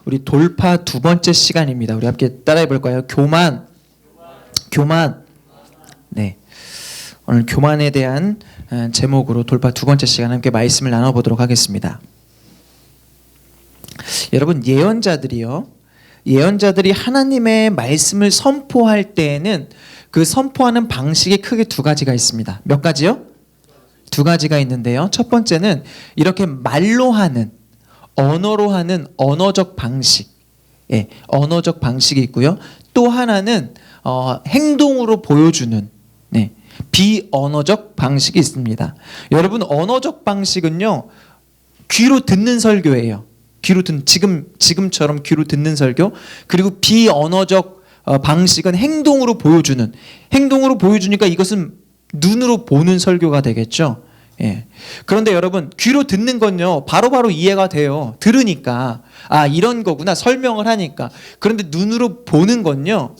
우리 돌파 두 번째 시간입니다. 우리 함께 따라해 볼까요? 교만. 네. 오늘 교만에 대한 제목으로 돌파 두 번째 시간 함께 말씀을 나눠보도록 하겠습니다. 여러분, 예언자들이 하나님의 말씀을 선포할 때에는 그 선포하는 방식이 크게 두 가지가 있습니다. 몇 가지요? 두 가지가 있는데요. 첫 번째는 이렇게 말로 하는, 언어로 하는 언어적 방식, 언어적 방식이 있고요. 또 하나는 행동으로 보여주는 비언어적 방식이 있습니다. 여러분, 언어적 방식은요, 귀로 듣는 설교예요. 지금처럼 귀로 듣는 설교. 그리고 비언어적 방식은 행동으로 보여주니까 이것은 눈으로 보는 설교가 되겠죠. 그런데 여러분, 귀로 듣는 건요, 바로바로 이해가 돼요. 들으니까 이런 거구나, 설명을 하니까. 그런데 눈으로 보는 건요,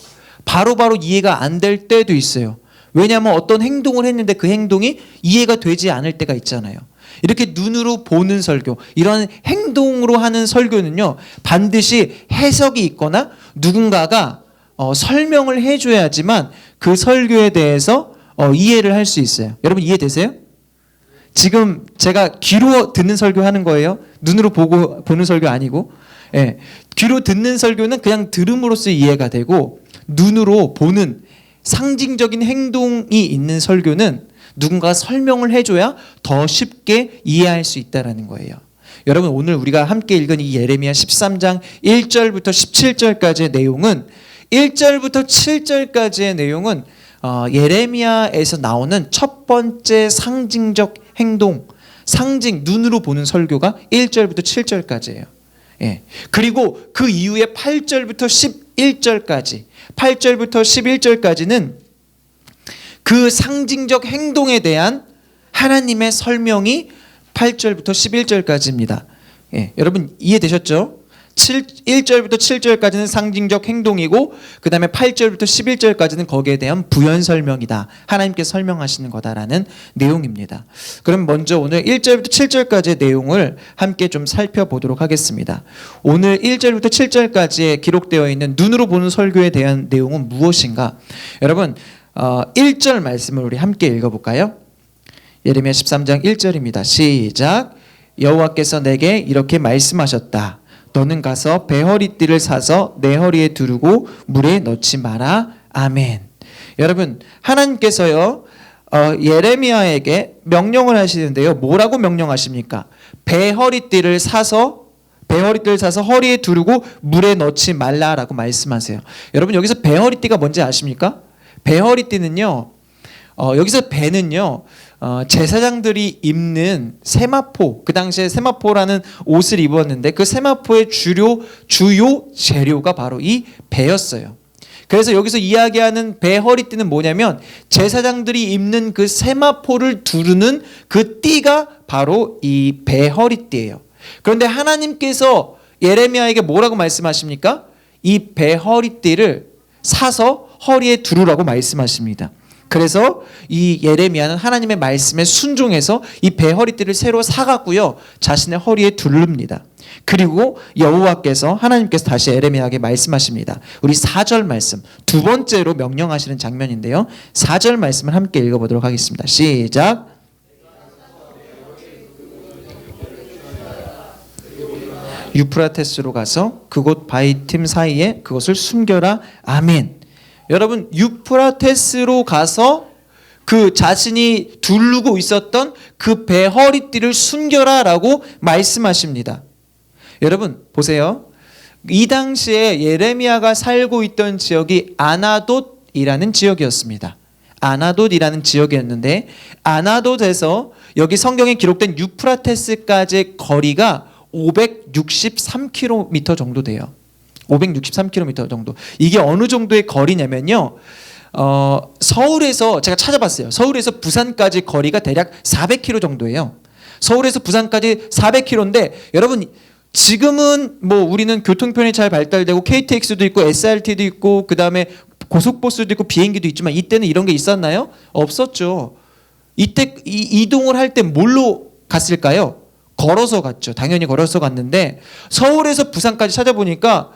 바로바로 이해가 안 될 때도 있어요. 왜냐하면 어떤 행동을 했는데 그 행동이 이해가 되지 않을 때가 있잖아요. 이렇게 눈으로 보는 설교, 이런 행동으로 하는 설교는요, 반드시 해석이 있거나 누군가가 설명을 해줘야지만 그 설교에 대해서 이해를 할 수 있어요. 여러분, 이해되세요? 지금 제가 귀로 듣는 설교 하는 거예요. 눈으로 보는 설교 아니고. 귀로 듣는 설교는 그냥 들음으로써 이해가 되고, 눈으로 보는 상징적인 행동이 있는 설교는 누군가 설명을 해줘야 더 쉽게 이해할 수 있다는 거예요. 여러분, 오늘 우리가 함께 읽은 이 예레미야 13장 1절부터 17절까지의 내용은, 1절부터 7절까지의 내용은 예레미야에서 나오는 첫 번째 상징적 행동, 눈으로 보는 설교가 1절부터 7절까지예요. 그리고 그 이후에 8절부터 11절까지는 그 상징적 행동에 대한 하나님의 설명이 8절부터 11절까지입니다. 여러분, 이해되셨죠? 1절부터 7절까지는 상징적 행동이고, 그 다음에 8절부터 11절까지는 거기에 대한 부연 설명이다. 하나님께서 설명하시는 거다라는 내용입니다. 그럼 먼저 오늘 1절부터 7절까지의 내용을 함께 좀 살펴보도록 하겠습니다. 오늘 1절부터 7절까지에 기록되어 있는 눈으로 보는 설교에 대한 내용은 무엇인가? 여러분, 1절 말씀을 우리 함께 읽어볼까요? 예레미야 13장 1절입니다. 시작. 여호와께서 내게 이렇게 말씀하셨다. 너는 가서 배허리띠를 사서 내 허리에 두르고 물에 넣지 마라. 아멘. 여러분, 하나님께서요, 예레미야에게 명령을 하시는데요. 뭐라고 명령하십니까? 배허리띠를 사서 허리에 두르고 물에 넣지 말라라고 말씀하세요. 여러분, 여기서 배허리띠가 뭔지 아십니까? 배허리띠는요, 여기서 배는요, 제사장들이 입는 세마포, 그 당시에 세마포라는 옷을 입었는데 그 세마포의 주요 재료가 바로 이 배였어요. 그래서 여기서 이야기하는 배허리띠는 뭐냐면, 제사장들이 입는 그 세마포를 두르는 그 띠가 바로 이 배허리띠예요. 그런데 하나님께서 예레미야에게 뭐라고 말씀하십니까? 이 배허리띠를 사서 허리에 두르라고 말씀하십니다. 그래서 이 예레미야는 하나님의 말씀에 순종해서 이 배허리띠를 새로 사갖고요, 자신의 허리에 두릅니다. 그리고 하나님께서 다시 예레미야에게 말씀하십니다. 우리 4절 말씀, 두 번째로 명령하시는 장면인데요. 4절 말씀을 함께 읽어보도록 하겠습니다. 시작. 유프라테스로 가서 그곳 바위틈 사이에 그것을 숨겨라. 아멘. 여러분, 유프라테스로 가서 그 자신이 두르고 있었던 그 배허리띠를 숨겨라라고 말씀하십니다. 여러분, 보세요. 이 당시에 예레미야가 살고 있던 지역이 아나돗이라는 지역이었습니다. 아나돗이라는 지역이었는데, 아나돗에서 여기 성경에 기록된 유프라테스까지의 거리가 563km 정도 돼요. 563km 정도. 이게 어느 정도의 거리냐면요, 서울에서 제가 찾아봤어요. 서울에서 부산까지 거리가 대략 400km 정도예요. 서울에서 부산까지 400km인데, 여러분, 지금은 뭐 우리는 교통편이 잘 발달되고 KTX도 있고 SRT도 있고 그 다음에 고속버스도 있고 비행기도 있지만, 이때는 이런 게 있었나요? 없었죠. 이때 이동을 할 때 뭘로 갔을까요? 걸어서 갔죠. 당연히 걸어서 갔는데 서울에서 부산까지 찾아보니까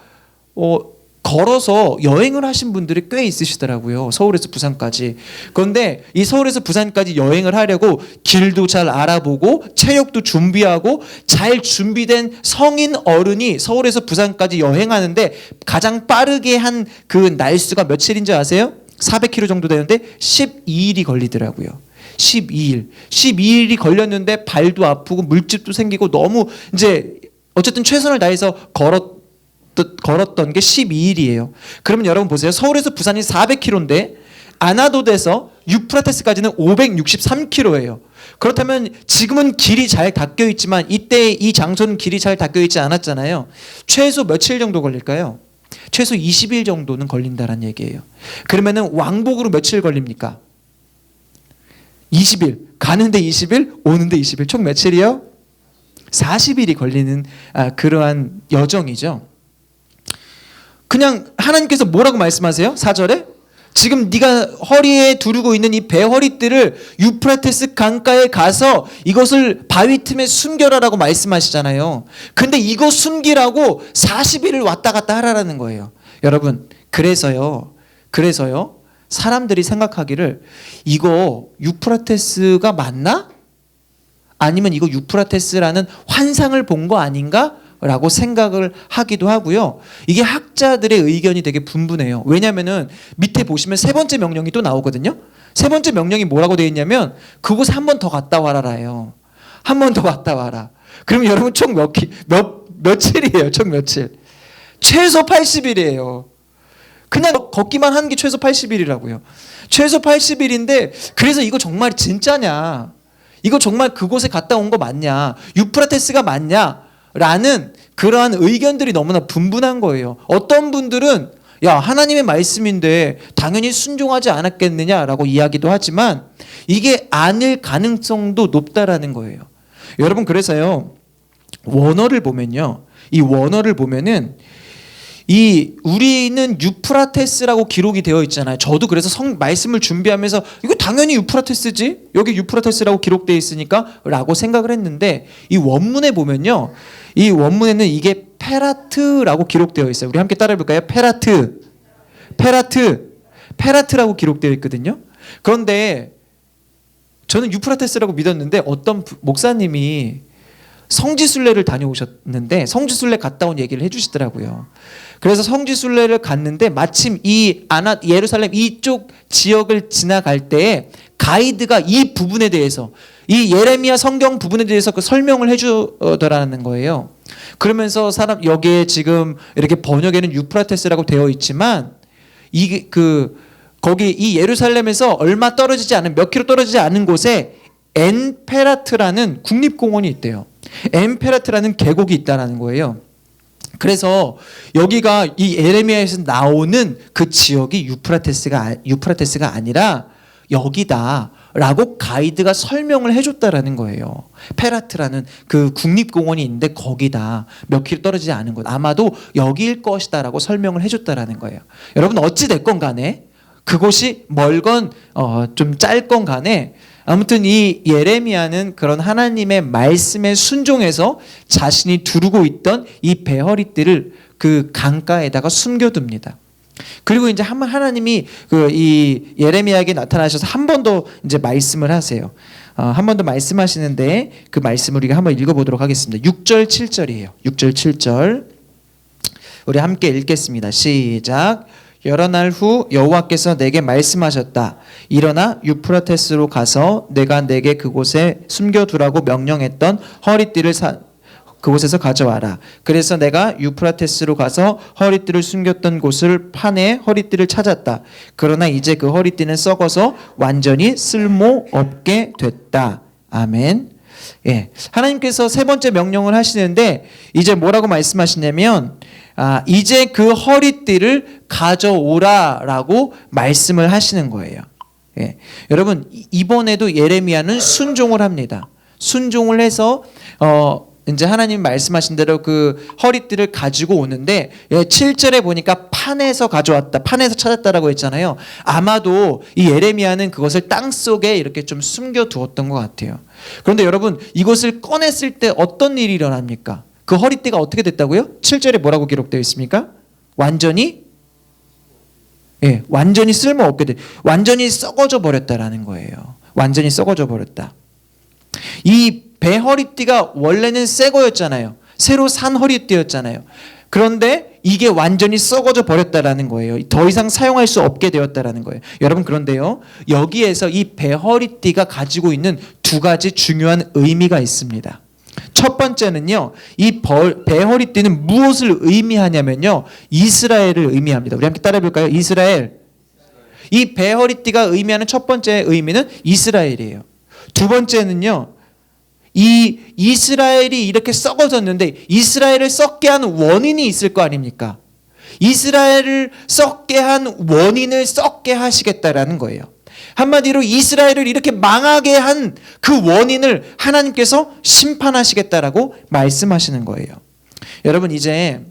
걸어서 여행을 하신 분들이 꽤 있으시더라고요. 서울에서 부산까지. 그런데 이 서울에서 부산까지 여행을 하려고 길도 잘 알아보고 체력도 준비하고 잘 준비된 성인 어른이 서울에서 부산까지 여행하는데 가장 빠르게 한 그 날수가 며칠인지 아세요? 400km 정도 되는데 12일이 걸리더라고요. 12일이 걸렸는데 발도 아프고 물집도 생기고 너무 이제 어쨌든 최선을 다해서 걸었던 게 12일이에요. 그러면 여러분 보세요. 서울에서 부산이 400km인데 아나도에서 유프라테스까지는 563km예요. 그렇다면 지금은 길이 잘 닦여 있지만 이때 이 장소는 길이 잘 닦여 있지 않았잖아요. 최소 며칠 정도 걸릴까요? 최소 20일 정도는 걸린다는 얘기예요. 그러면은 왕복으로 며칠 걸립니까? 20일. 가는데 20일, 오는데 20일. 총 며칠이요? 40일이 걸리는 그러한 여정이죠. 그냥 하나님께서 뭐라고 말씀하세요? 4절에 지금 네가 허리에 두르고 있는 이 배 허리띠를 유프라테스 강가에 가서 이것을 바위 틈에 숨겨라라고 말씀하시잖아요. 근데 이거 숨기라고 40일을 왔다 갔다 하라라는 거예요. 여러분, 그래서요 사람들이 생각하기를 이거 유프라테스가 맞나? 아니면 이거 유프라테스라는 환상을 본 거 아닌가? 라고 생각을 하기도 하고요. 이게 학자들의 의견이 되게 분분해요. 왜냐면은 밑에 보시면 세 번째 명령이 또 나오거든요. 세 번째 명령이 뭐라고 되어 있냐면 그곳에 한 번 더 갔다 와라라요. 한 번 더 갔다 와라. 그러면 여러분 총 며칠이에요? 총 며칠? 최소 80일이에요. 그냥 걷기만 한 게 최소 80일이라고요. 최소 80일인데 그래서 이거 정말 진짜냐? 이거 정말 그곳에 갔다 온 거 맞냐? 유프라테스가 맞냐? 라는 그러한 의견들이 너무나 분분한 거예요. 어떤 분들은 야 하나님의 말씀인데 당연히 순종하지 않았겠느냐라고 이야기도 하지만 이게 아닐 가능성도 높다라는 거예요. 여러분 그래서요 원어를 보면요 이 원어를 보면은 이 우리는 유프라테스라고 기록이 되어 있잖아요. 저도 그래서 말씀을 준비하면서 이거 당연히 유프라테스지 여기 유프라테스라고 기록되어 있으니까 라고 생각을 했는데 이 원문에 보면요 이 원문에는 이게 페라트라고 기록되어 있어요. 우리 함께 따라해 볼까요? 페라트라고 기록되어 있거든요. 그런데 저는 유프라테스라고 믿었는데 어떤 목사님이 성지순례를 다녀오셨는데 성지순례 갔다 온 얘기를 해주시더라고요. 그래서 성지순례를 갔는데 마침 이 예루살렘 이쪽 지역을 지나갈 때 가이드가 이 부분에 대해서 이 예레미야 성경 부분에 대해서 그 설명을 해주더라는 거예요. 그러면서 여기에 지금 이렇게 번역에는 유프라테스라고 되어 있지만 이게 거기 이 예루살렘에서 얼마 떨어지지 않은 몇 킬로 떨어지지 않은 곳에 엔페라트라는 국립공원이 있대요. 엔페라트라는 계곡이 있다라는 거예요. 그래서 여기가 이 예레미야에서 나오는 그 지역이 유프라테스가 아니라 여기다라고 가이드가 설명을 해줬다라는 거예요. 페라트라는 그 국립공원이 있는데 거기다 몇 킬로 떨어지지 않은 곳 아마도 여기일 것이다라고 설명을 해줬다라는 거예요. 여러분 어찌 됐건 간에 그곳이 멀건 좀 짧건 간에 아무튼 이 예레미야는 그런 하나님의 말씀에 순종해서 자신이 두르고 있던 이 배허리띠를 그 강가에다가 숨겨둡니다. 그리고 이제 하나님이 이 예레미야에게 나타나셔서 한 번 더 이제 말씀을 하세요. 한 번 더 말씀하시는데 그 말씀을 우리가 한번 읽어보도록 하겠습니다. 6절 7절이에요. 6절 7절 우리 함께 읽겠습니다. 시작. 여러 날 후 여호와께서 내게 말씀하셨다. 일어나 유프라테스로 가서 내가 내게 그곳에 숨겨두라고 명령했던 허리띠를 그곳에서 가져와라. 그래서 내가 유프라테스로 가서 허리띠를 숨겼던 곳을 파내 허리띠를 찾았다. 그러나 이제 그 허리띠는 썩어서 완전히 쓸모없게 됐다. 아멘. 예, 하나님께서 세 번째 명령을 하시는데 이제 뭐라고 말씀하시냐면 이제 그 허리띠를 가져오라라고 말씀을 하시는 거예요. 예, 여러분 이번에도 예레미야는 순종을 합니다. 순종을 해서 이제 하나님 말씀하신 대로 그 허리띠를 가지고 오는데 7절에 보니까 판에서 가져왔다, 판에서 찾았다라고 했잖아요. 아마도 이 예레미야는 그것을 땅 속에 이렇게 좀 숨겨두었던 것 같아요. 그런데 여러분, 이것을 꺼냈을 때 어떤 일이 일어납니까? 그 허리띠가 어떻게 됐다고요? 7절에 뭐라고 기록되어 있습니까? 완전히 쓸모없게 돼, 완전히 썩어져 버렸다라는 거예요. 완전히 썩어져 버렸다. 이 배 허리띠가 원래는 새 거였잖아요. 새로 산 허리띠였잖아요. 그런데 이게 완전히 썩어져 버렸다라는 거예요. 더 이상 사용할 수 없게 되었다라는 거예요. 여러분, 그런데요, 여기에서 이 배 허리띠가 가지고 있는 두 가지 중요한 의미가 있습니다. 첫 번째는요, 이 배 허리띠는 무엇을 의미하냐면요, 이스라엘을 의미합니다. 우리 함께 따라해 볼까요? 이스라엘. 이 배 허리띠가 의미하는 첫 번째 의미는 이스라엘이에요. 두 번째는요, 이 이스라엘이 이렇게 썩어졌는데 이스라엘을 썩게 한 원인이 있을 거 아닙니까? 이스라엘을 썩게 한 원인을 썩게 하시겠다라는 거예요. 한마디로 이스라엘을 이렇게 망하게 한 그 원인을 하나님께서 심판하시겠다라고 말씀하시는 거예요. 여러분, 이제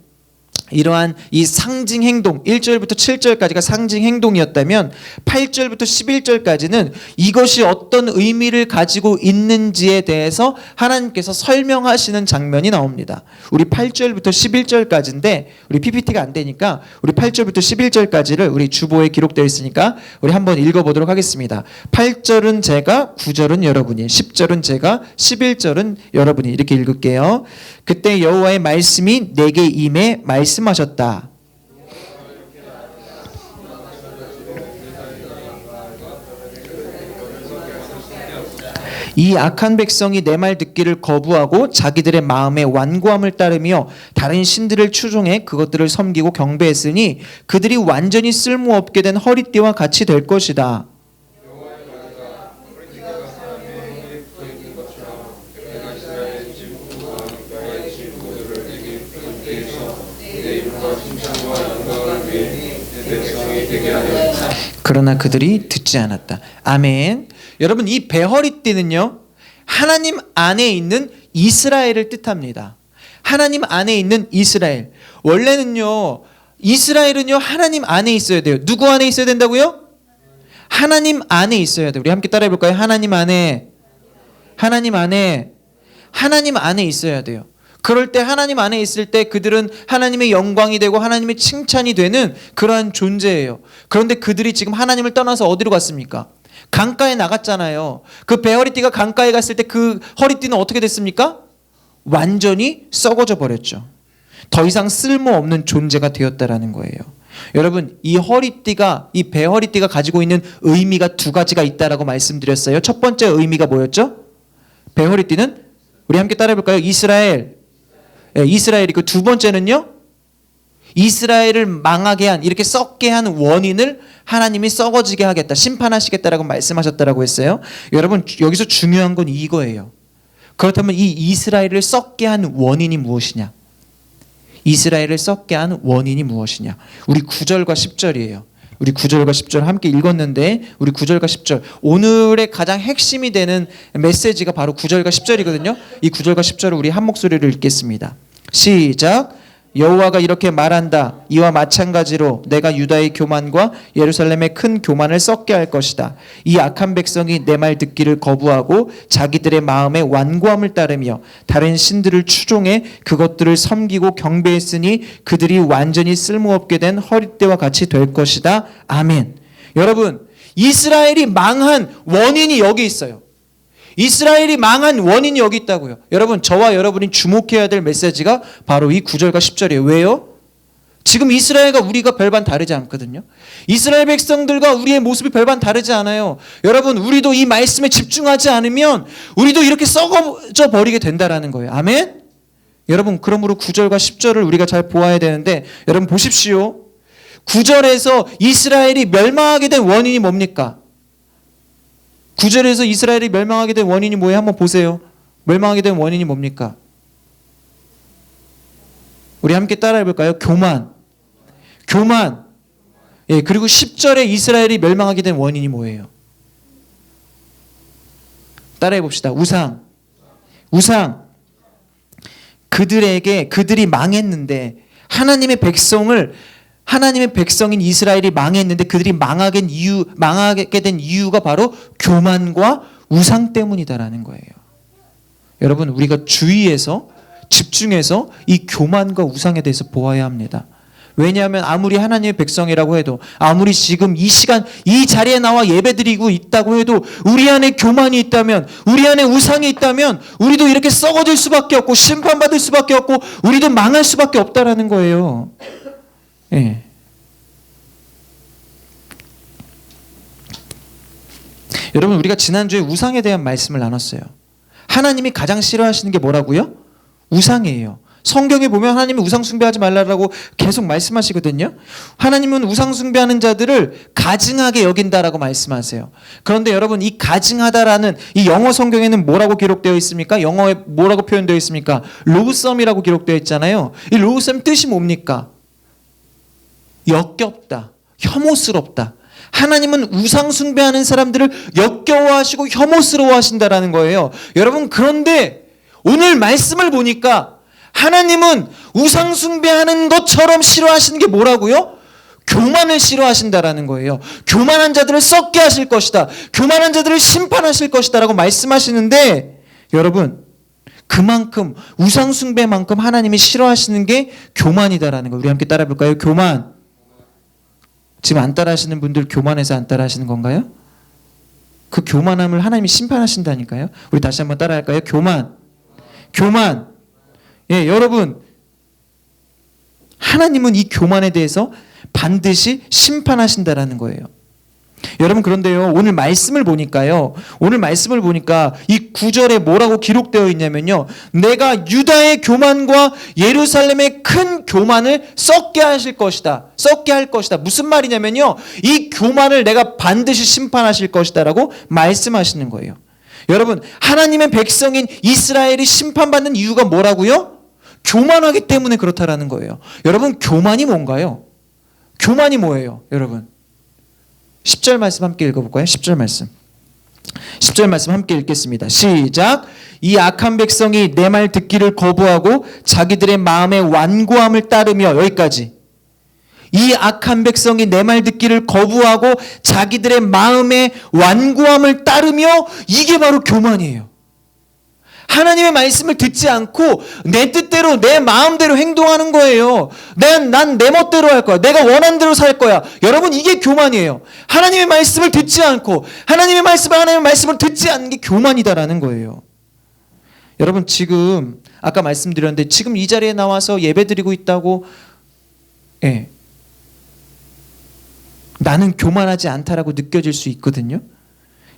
이러한 이 상징 행동, 1절부터 7절까지가 상징 행동이었다면 8절부터 11절까지는 이것이 어떤 의미를 가지고 있는지에 대해서 하나님께서 설명하시는 장면이 나옵니다. 우리 8절부터 11절까지인데 우리 PPT가 안 되니까 우리 8절부터 11절까지를 우리 주보에 기록되어 있으니까 우리 한번 읽어보도록 하겠습니다. 8절은 제가, 9절은 여러분이, 10절은 제가, 11절은 여러분이, 이렇게 읽을게요. 그때 여호와의 말씀이 내게 임해 말씀하셨다. 이 악한 백성이 내 말 듣기를 거부하고 자기들의 마음의 완고함을 따르며 다른 신들을 추종해 그것들을 섬기고 경배했으니 그들이 완전히 쓸모없게 된 허리띠와 같이 될 것이다. 그러나 그들이 듣지 않았다. 아멘. 여러분, 이 배허리띠는요, 하나님 안에 있는 이스라엘을 뜻합니다. 하나님 안에 있는 이스라엘. 원래는요, 이스라엘은요, 하나님 안에 있어야 돼요. 누구 안에 있어야 된다고요? 하나님 안에 있어야 돼요. 우리 함께 따라해 볼까요? 하나님 안에, 하나님 안에, 하나님 안에 있어야 돼요. 그럴 때, 하나님 안에 있을 때 그들은 하나님의 영광이 되고 하나님의 칭찬이 되는 그러한 존재예요. 그런데 그들이 지금 하나님을 떠나서 어디로 갔습니까? 강가에 나갔잖아요. 그 배허리띠가 강가에 갔을 때 그 허리띠는 어떻게 됐습니까? 완전히 썩어져 버렸죠. 더 이상 쓸모없는 존재가 되었다라는 거예요. 여러분, 이 허리띠가, 이 배허리띠가 가지고 있는 의미가 두 가지가 있다라고 말씀드렸어요. 첫 번째 의미가 뭐였죠? 배허리띠는, 우리 함께 따라해 볼까요? 이스라엘. 이스라엘이고, 두 번째는요, 이스라엘을 망하게 한, 이렇게 썩게 한 원인을 하나님이 썩어지게 하겠다, 심판하시겠다라고 말씀하셨다라고 했어요. 여러분, 여기서 중요한 건 이거예요. 그렇다면 이 이스라엘을 썩게 한 원인이 무엇이냐? 이스라엘을 썩게 한 원인이 무엇이냐? 우리 9절과 10절이에요. 우리 9절과 10절 함께 읽었는데, 우리 9절과 10절, 오늘의 가장 핵심이 되는 메시지가 바로 9절과 10절이거든요. 이 9절과 10절을 우리 한 목소리로 읽겠습니다. 시작. 여호와가 이렇게 말한다. 이와 마찬가지로 내가 유다의 교만과 예루살렘의 큰 교만을 썩게 할 것이다. 이 악한 백성이 내 말 듣기를 거부하고 자기들의 마음의 완고함을 따르며 다른 신들을 추종해 그것들을 섬기고 경배했으니 그들이 완전히 쓸모없게 된 허리띠와 같이 될 것이다. 아멘. 여러분, 이스라엘이 망한 원인이 여기 있어요. 이스라엘이 망한 원인이 여기 있다고요. 여러분, 저와 여러분이 주목해야 될 메시지가 바로 이 9절과 10절이에요. 왜요? 지금 이스라엘과 우리가 별반 다르지 않거든요. 이스라엘 백성들과 우리의 모습이 별반 다르지 않아요. 여러분, 우리도 이 말씀에 집중하지 않으면 우리도 이렇게 썩어져 버리게 된다라는 거예요. 아멘? 여러분, 그러므로 9절과 10절을 우리가 잘 보아야 되는데, 여러분 보십시오. 9절에서 이스라엘이 멸망하게 된 원인이 뭡니까? 9절에서 이스라엘이 멸망하게 된 원인이 뭐예요? 한번 보세요. 멸망하게 된 원인이 뭡니까? 우리 함께 따라해 볼까요? 교만. 교만. 예, 그리고 10절에 이스라엘이 멸망하게 된 원인이 뭐예요? 따라해 봅시다. 우상. 우상. 그들이 망했는데 하나님의 백성인 이스라엘이 망했는데 그들이 망하게 된 이유가 바로 교만과 우상 때문이다라는 거예요. 여러분, 우리가 주의해서 집중해서 이 교만과 우상에 대해서 보아야 합니다. 왜냐하면 아무리 하나님의 백성이라고 해도, 아무리 지금 이 시간 이 자리에 나와 예배드리고 있다고 해도 우리 안에 교만이 있다면, 우리 안에 우상이 있다면 우리도 이렇게 썩어질 수밖에 없고 심판받을 수밖에 없고 우리도 망할 수밖에 없다라는 거예요. 예. 여러분, 우리가 지난주에 우상에 대한 말씀을 나눴어요. 하나님이 가장 싫어하시는 게 뭐라고요? 우상이에요. 성경에 보면 하나님이 우상 숭배하지 말라고 계속 말씀하시거든요. 하나님은 우상 숭배하는 자들을 가증하게 여긴다라고 말씀하세요. 그런데 여러분, 이 가증하다라는 이 영어 성경에는 뭐라고 기록되어 있습니까? 영어에 뭐라고 표현되어 있습니까? 로우썸이라고 기록되어 있잖아요. 이 로우썸 뜻이 뭡니까? 역겹다, 혐오스럽다. 하나님은 우상 숭배하는 사람들을 역겨워하시고 혐오스러워하신다라는 거예요. 여러분, 그런데 오늘 말씀을 보니까 하나님은 우상 숭배하는 것처럼 싫어하시는 게 뭐라고요? 교만을 싫어하신다라는 거예요. 교만한 자들을 썩게 하실 것이다. 교만한 자들을 심판하실 것이다 라고 말씀하시는데, 여러분, 그만큼 우상 숭배만큼 하나님이 싫어하시는 게 교만이다라는 거예요. 우리 함께 따라 볼까요? 교만. 지금 안 따라하시는 분들 교만해서 안 따라하시는 건가요? 그 교만함을 하나님이 심판하신다니까요. 우리 다시 한번 따라할까요? 교만. 예, 여러분, 하나님은 이 교만에 대해서 반드시 심판하신다라는 거예요. 여러분, 그런데요, 오늘 말씀을 보니까 이 9절에 뭐라고 기록되어 있냐면요, 내가 유다의 교만과 예루살렘의 큰 교만을 썩게 할 것이다. 무슨 말이냐면요, 이 교만을 내가 반드시 심판하실 것이다 라고 말씀하시는 거예요. 여러분, 하나님의 백성인 이스라엘이 심판받는 이유가 뭐라고요? 교만하기 때문에 그렇다라는 거예요. 여러분, 교만이 뭔가요? 교만이 뭐예요, 여러분? 10절 말씀 함께 읽어볼까요? 10절 말씀 함께 읽겠습니다. 시작. 이 악한 백성이 내 말 듣기를 거부하고 자기들의 마음의 완고함을 따르며, 여기까지. 이 악한 백성이 내 말 듣기를 거부하고 자기들의 마음의 완고함을 따르며, 이게 바로 교만이에요. 하나님의 말씀을 듣지 않고 내 뜻대로 내 마음대로 행동하는 거예요. 난 내 멋대로 할 거야. 내가 원하는 대로 살 거야. 여러분, 이게 교만이에요. 하나님의 말씀을 듣지 않고 하나님의 말씀을 듣지 않는 게 교만이다라는 거예요. 여러분, 지금 아까 말씀드렸는데 지금 이 자리에 나와서 예배드리고 있다고, 예, 나는 교만하지 않다라고 느껴질 수 있거든요.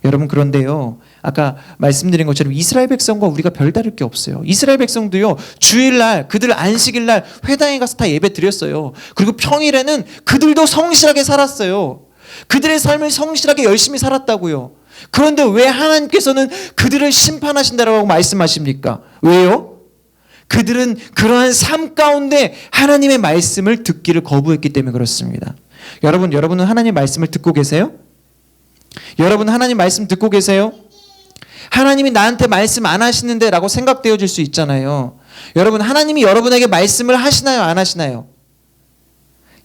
여러분, 그런데요, 아까 말씀드린 것처럼 이스라엘 백성과 우리가 별다를 게 없어요. 이스라엘 백성도요, 주일날, 그들 안식일날 회당에 가서 다 예배 드렸어요. 그리고 평일에는 그들도 성실하게 살았어요. 그들의 삶을 성실하게 열심히 살았다고요. 그런데 왜 하나님께서는 그들을 심판하신다라고 말씀하십니까? 왜요? 그들은 그러한 삶 가운데 하나님의 말씀을 듣기를 거부했기 때문에 그렇습니다. 여러분은 하나님의 말씀을 듣고 계세요? 여러분, 하나님 말씀 듣고 계세요? 하나님이 나한테 말씀 안 하시는데 라고 생각되어질 수 있잖아요. 여러분, 하나님이 여러분에게 말씀을 하시나요? 안 하시나요?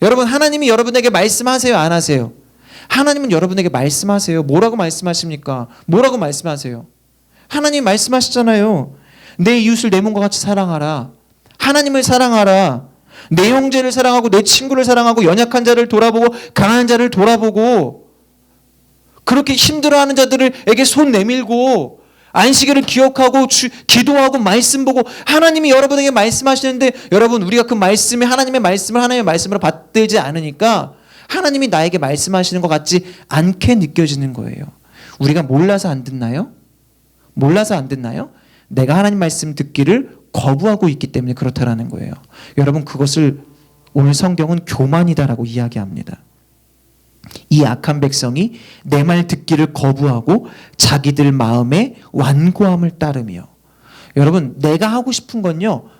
여러분, 하나님이 여러분에게 말씀하세요? 안 하세요? 하나님은 여러분에게 말씀하세요. 뭐라고 말씀하십니까? 뭐라고 말씀하세요? 하나님 말씀하시잖아요. 내 이웃을 내 몸과 같이 사랑하라. 하나님을 사랑하라. 내 형제를 사랑하고 내 친구를 사랑하고 연약한 자를 돌아보고 강한 자를 돌아보고, 그렇게 힘들어하는 자들에게 손 내밀고 안식일을 기억하고 기도하고 말씀 보고, 하나님이 여러분에게 말씀하시는데, 여러분, 우리가 그 말씀이 하나님의 말씀으로 받들지 않으니까 하나님이 나에게 말씀하시는 것 같지 않게 느껴지는 거예요. 우리가 몰라서 안 듣나요? 내가 하나님 말씀 듣기를 거부하고 있기 때문에 그렇다라는 거예요. 여러분, 그것을 오늘 성경은 교만이다라고 이야기합니다. 이 악한 백성이 내 말 듣기를 거부하고 자기들 마음의 완고함을 따르며. 여러분, 내가 하고 싶은 건요,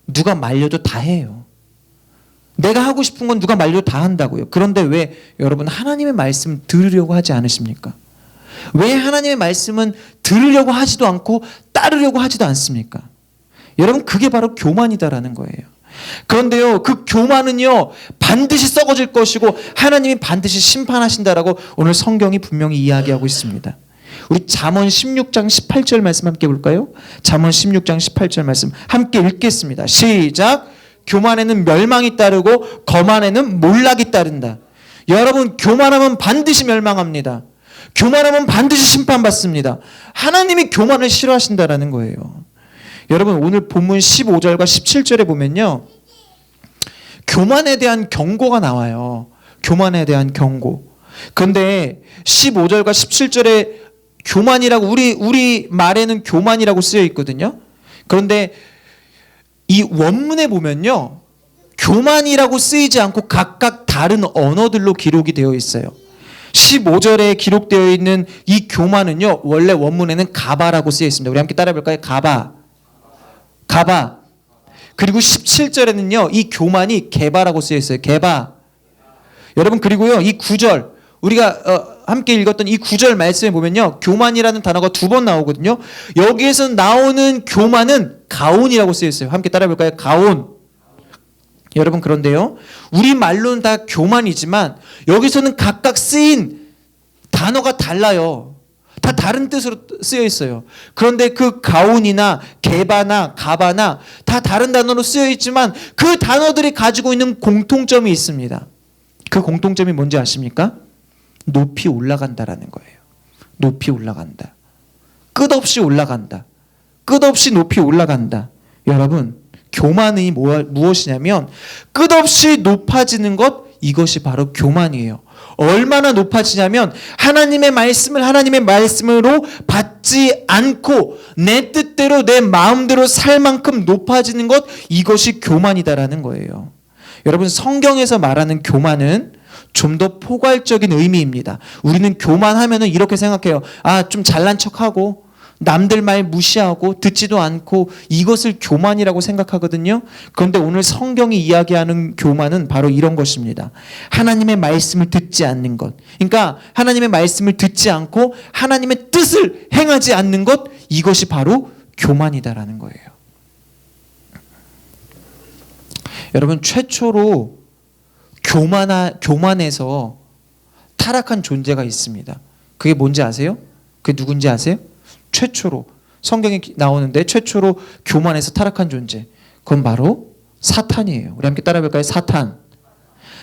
누가 말려도 다 해요. 내가 하고 싶은 건 누가 말려도 다 한다고요. 그런데 왜 여러분 하나님의 말씀 들으려고 하지 않으십니까? 왜 하나님의 말씀은 들으려고 하지도 않고 따르려고 하지도 않습니까? 여러분 그게 바로 교만이다라는 거예요. 그런데요, 그 교만은요 반드시 썩어질 것이고 하나님이 반드시 심판하신다라고 오늘 성경이 분명히 이야기하고 있습니다. 우리 잠언 16장 18절 말씀 함께 볼까요? 잠언 16장 18절 말씀 함께 읽겠습니다. 시작. 교만에는 멸망이 따르고 거만에는 몰락이 따른다. 여러분 교만하면 반드시 멸망합니다. 교만하면 반드시 심판받습니다. 하나님이 교만을 싫어하신다라는 거예요. 여러분 오늘 본문 15절과 17절에 보면요, 교만에 대한 경고가 나와요. 교만에 대한 경고. 그런데 15절과 17절에 교만이라고 우리 말에는 교만이라고 쓰여 있거든요. 그런데 이 원문에 보면요, 교만이라고 쓰이지 않고 각각 다른 언어들로 기록이 되어 있어요. 15절에 기록되어 있는 이 교만은요, 원래 원문에는 가바라고 쓰여 있습니다. 우리 함께 따라해 볼까요? 가바. 그리고 17절에는요, 이 교만이 개바라고 쓰여 있어요. 개바. 여러분 그리고요, 이 9절 우리가 함께 읽었던 이 9절 말씀에 보면요, 교만이라는 단어가 2번 나오거든요. 여기에서 나오는 교만은 가온이라고 쓰여 있어요. 함께 따라해 볼까요? 가온. 여러분 그런데요, 우리 말로는 다 교만이지만 여기서는 각각 쓰인 단어가 달라요. 다 다른 뜻으로 쓰여 있어요. 그런데 그 가온이나 개바나 가바나 다 다른 단어로 쓰여 있지만 그 단어들이 가지고 있는 공통점이 있습니다. 그 공통점이 뭔지 아십니까? 높이 올라간다라는 거예요. 높이 올라간다. 끝없이 올라간다. 끝없이 높이 올라간다. 여러분 교만이 무엇이냐면 끝없이 높아지는 것, 이것이 바로 교만이에요. 얼마나 높아지냐면 하나님의 말씀으로 받지 않고 내 뜻대로 내 마음대로 살 만큼 높아지는 것, 이것이 교만이다라는 거예요. 여러분 성경에서 말하는 교만은 좀 더 포괄적인 의미입니다. 우리는 교만하면은 이렇게 생각해요. 좀 잘난 척하고 남들 말 무시하고 듣지도 않고 이것을 교만이라고 생각하거든요. 그런데 오늘 성경이 이야기하는 교만은 바로 이런 것입니다. 하나님의 말씀을 듣지 않는 것. 그러니까 하나님의 말씀을 듣지 않고 하나님의 뜻을 행하지 않는 것, 이것이 바로 교만이다라는 거예요. 여러분 최초로 교만에서 타락한 존재가 있습니다. 그게 뭔지 아세요? 그게 누군지 아세요? 최초로 성경에 나오는데 최초로 교만에서 타락한 존재, 그건 바로 사탄이에요. 우리 함께 따라해 볼까요? 사탄.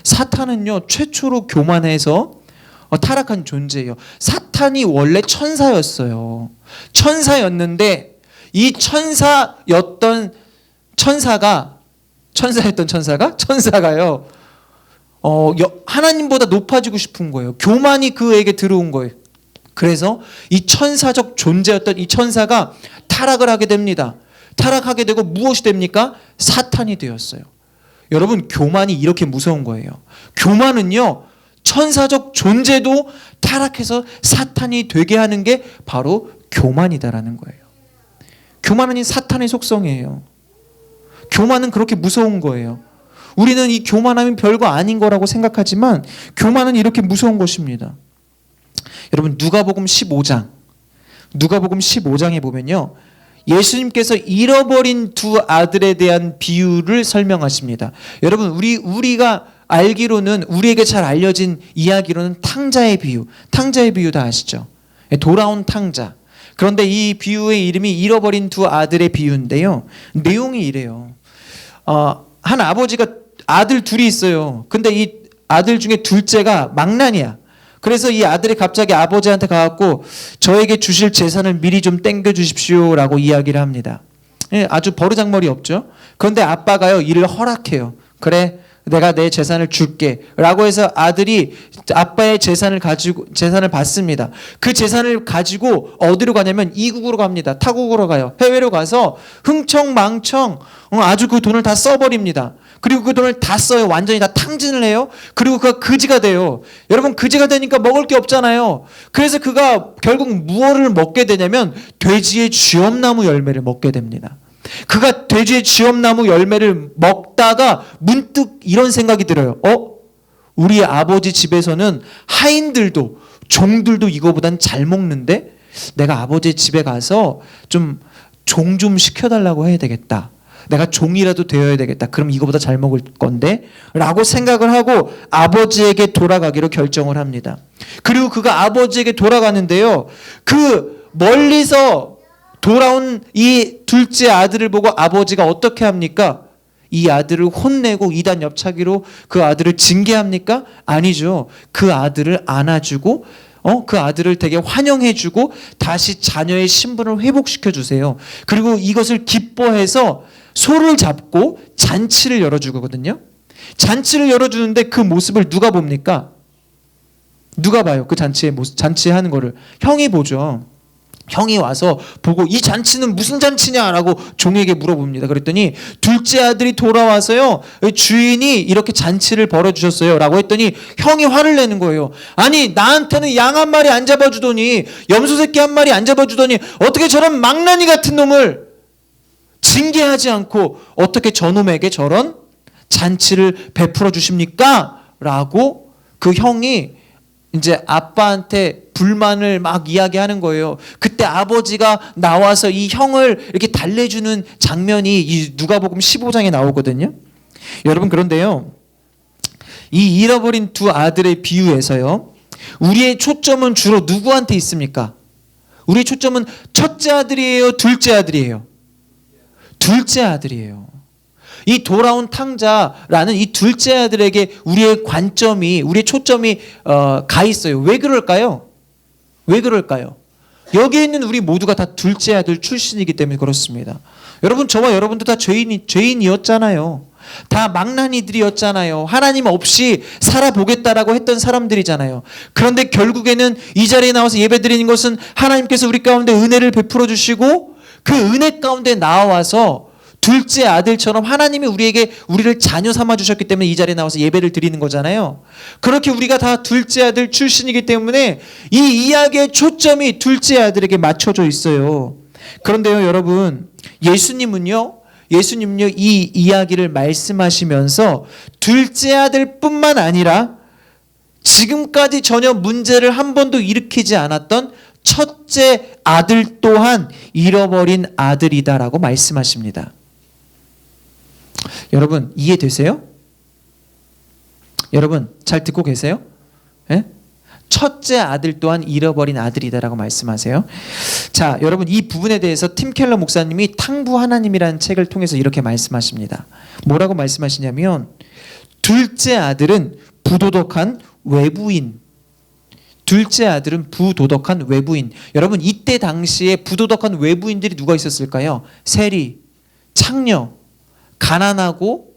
사탄은요 최초로 교만해서 타락한 존재예요. 사탄이 원래 천사였어요. 천사였는데 이 천사가요 하나님보다 높아지고 싶은 거예요. 교만이 그에게 들어온 거예요. 그래서 이 천사적 존재였던 이 천사가 타락을 하게 됩니다. 타락하게 되고 무엇이 됩니까? 사탄이 되었어요. 여러분 교만이 이렇게 무서운 거예요. 교만은요 천사적 존재도 타락해서 사탄이 되게 하는 게 바로 교만이다라는 거예요. 교만은 사탄의 속성이에요. 교만은 그렇게 무서운 거예요. 우리는 이 교만하면 별거 아닌 거라고 생각하지만 교만은 이렇게 무서운 것입니다. 여러분 누가복음 15장에 보면요, 예수님께서 잃어버린 두 아들에 대한 비유를 설명하십니다. 여러분 우리가 알기로는, 우리에게 잘 알려진 이야기로는 탕자의 비유 다 아시죠? 돌아온 탕자. 그런데 이 비유의 이름이 잃어버린 두 아들의 비유인데요, 내용이 이래요. 한 아버지가 아들 둘이 있어요. 근데 이 아들 중에 둘째가 망난이야. 그래서 이 아들이 갑자기 아버지한테 가갖고 저에게 주실 재산을 미리 좀 땡겨 주십시오 라고 이야기를 합니다. 아주 버르장머리 없죠. 그런데 아빠가요 이를 허락해요. 그래 내가 내 재산을 줄게 라고 해서 아들이 아빠의 재산을 받습니다. 그 재산을 가지고 어디로 가냐면 이국으로 갑니다. 타국으로 가요. 해외로 가서 흥청망청 아주 그 돈을 다 써버립니다. 그리고 그 돈을 다 써요. 완전히 다 탕진을 해요. 그리고 그가 그지가 돼요. 여러분 그지가 되니까 먹을 게 없잖아요. 그래서 그가 결국 무엇을 먹게 되냐면 돼지의 쥐엄나무 열매를 먹게 됩니다. 그가 돼지의 쥐엄나무 열매를 먹다가 문득 이런 생각이 들어요. 우리 아버지 집에서는 하인들도 종들도 이거보단 잘 먹는데 내가 아버지 집에 가서 좀 종 좀 시켜달라고 해야 되겠다. 내가 종이라도 되어야 되겠다. 그럼 이거보다 잘 먹을 건데 라고 생각을 하고 아버지에게 돌아가기로 결정을 합니다. 그리고 그가 아버지에게 돌아가는데요, 그 멀리서 돌아온 이 둘째 아들을 보고 아버지가 어떻게 합니까? 이 아들을 혼내고 이단 옆차기로 그 아들을 징계합니까? 아니죠. 그 아들을 안아주고 그 아들을 되게 환영해주고 다시 자녀의 신분을 회복시켜 주세요. 그리고 이것을 기뻐해서 소를 잡고 잔치를 열어주거든요. 잔치를 열어주는데 그 모습을 누가 봅니까? 누가 봐요? 그 잔치의 모습, 잔치하는 거를 형이 보죠. 형이 와서 보고 이 잔치는 무슨 잔치냐라고 종에게 물어봅니다. 그랬더니 둘째 아들이 돌아와서요, 주인이 이렇게 잔치를 벌어주셨어요 라고 했더니 형이 화를 내는 거예요. 아니, 나한테는 양 한 마리 안 잡아주더니, 염소 새끼 한 마리 안 잡아주더니 어떻게 저런 망나니 같은 놈을 징계하지 않고 어떻게 저놈에게 저런 잔치를 베풀어 주십니까? 라고 그 형이 이제 아빠한테 불만을 막 이야기하는 거예요. 그때 아버지가 나와서 이 형을 이렇게 달래주는 장면이 이 누가복음 15장에 나오거든요. 여러분, 그런데요, 이 잃어버린 두 아들의 비유에서요, 우리의 초점은 주로 누구한테 있습니까? 우리의 초점은 첫째 아들이에요, 둘째 아들이에요? 둘째 아들이에요. 이 돌아온 탕자라는 이 둘째 아들에게 우리의 관점이, 우리의 초점이 가 있어요. 왜 그럴까요? 왜 그럴까요? 여기에 있는 우리 모두가 다 둘째 아들 출신이기 때문에 그렇습니다. 여러분, 저와 여러분도 다 죄인이었잖아요. 다 망나니들이었잖아요. 하나님 없이 살아보겠다라고 했던 사람들이잖아요. 그런데 결국에는 이 자리에 나와서 예배드리는 것은 하나님께서 우리 가운데 은혜를 베풀어 주시고 그 은혜 가운데 나와서 둘째 아들처럼 하나님이 우리를 자녀 삼아 주셨기 때문에 이 자리에 나와서 예배를 드리는 거잖아요. 그렇게 우리가 다 둘째 아들 출신이기 때문에 이 이야기의 초점이 둘째 아들에게 맞춰져 있어요. 그런데요, 여러분, 예수님은요, 이 이야기를 말씀하시면서 둘째 아들뿐만 아니라 지금까지 전혀 문제를 한 번도 일으키지 않았던 첫째 아들 또한 잃어버린 아들이다라고 말씀하십니다. 여러분, 이해되세요? 여러분, 잘 듣고 계세요? 예? 첫째 아들 또한 잃어버린 아들이다라고 말씀하세요. 자, 여러분, 이 부분에 대해서 팀 켈러 목사님이 탕부 하나님이라는 책을 통해서 이렇게 말씀하십니다. 뭐라고 말씀하시냐면, 둘째 아들은 부도덕한 외부인. 둘째 아들은 부도덕한 외부인. 여러분, 이때 당시에 부도덕한 외부인들이 누가 있었을까요? 세리, 창녀, 가난하고